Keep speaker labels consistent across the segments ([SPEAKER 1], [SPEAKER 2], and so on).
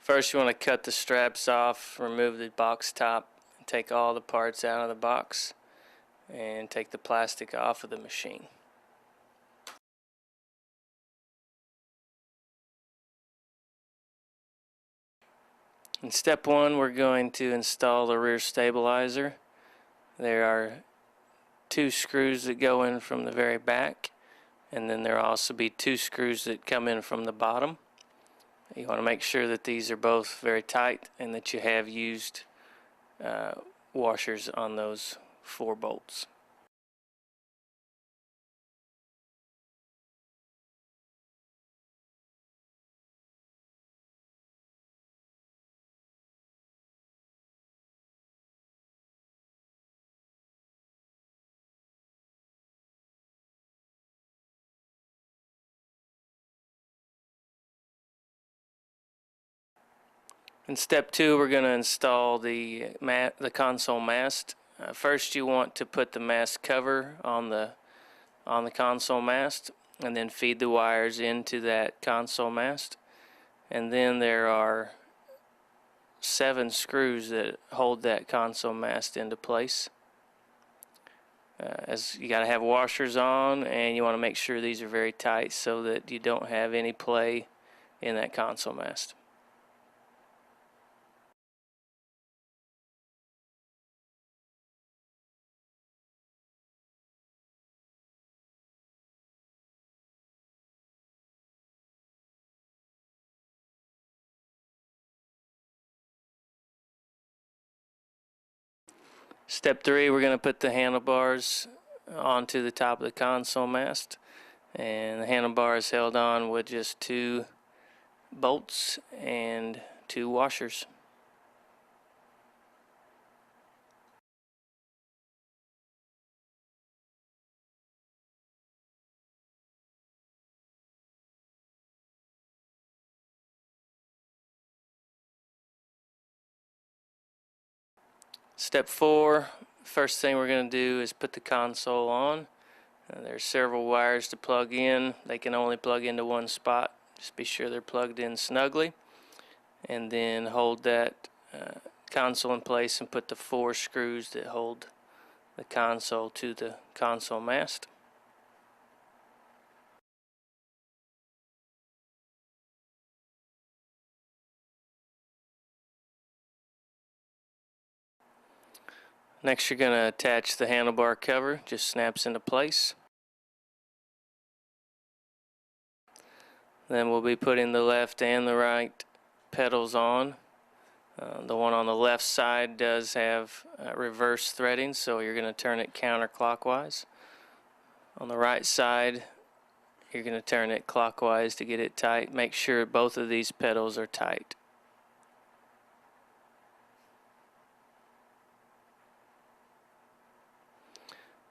[SPEAKER 1] First you want to cut the straps off, remove the box top, and take all the parts out of the box and take the plastic off of the machine. In step 1 we're going to install the rear stabilizer. There are 2 screws that go in from the very back, and then there will also be 2 screws that come in from the bottom. You want to make sure that these are both very tight and that you have used washers on those 4 bolts. In step 2 we're going to install the console mast. First you want to put the mast cover on the console mast and then feed the wires into that console mast, and then there are 7 screws that hold that console mast into place. As you got to have washers on, and you want to make sure these are very tight so that you don't have any play in that console mast. Step 3, we're going to put the handlebars onto the top of the console mast, and the handlebar is held on with just 2 bolts and 2 washers. Step 4, first thing we're going to do is put the console on. There's several wires to plug in. They can only plug into one spot. Just be sure they're plugged in snugly. And then hold that console in place and put the 4 screws that hold the console to the console mast. Next you're going to attach the handlebar cover. Just snaps into place. Then we'll be putting the left and the right pedals on. The one on the left side does have reverse threading, so you're going to turn it counterclockwise. On the right side you're going to turn it clockwise to get it tight. Make sure both of these pedals are tight.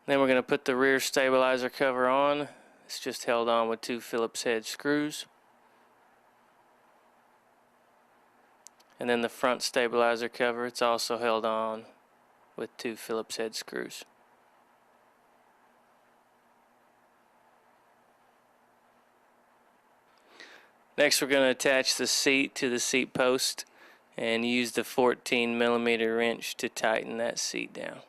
[SPEAKER 1] Then we're going to put the rear stabilizer cover on. It's just held on with 2 Phillips head screws. And then the front stabilizer cover, it's also held on with 2 Phillips head screws. Next we're going to attach the seat to the seat post and use the 14mm wrench to tighten that seat down.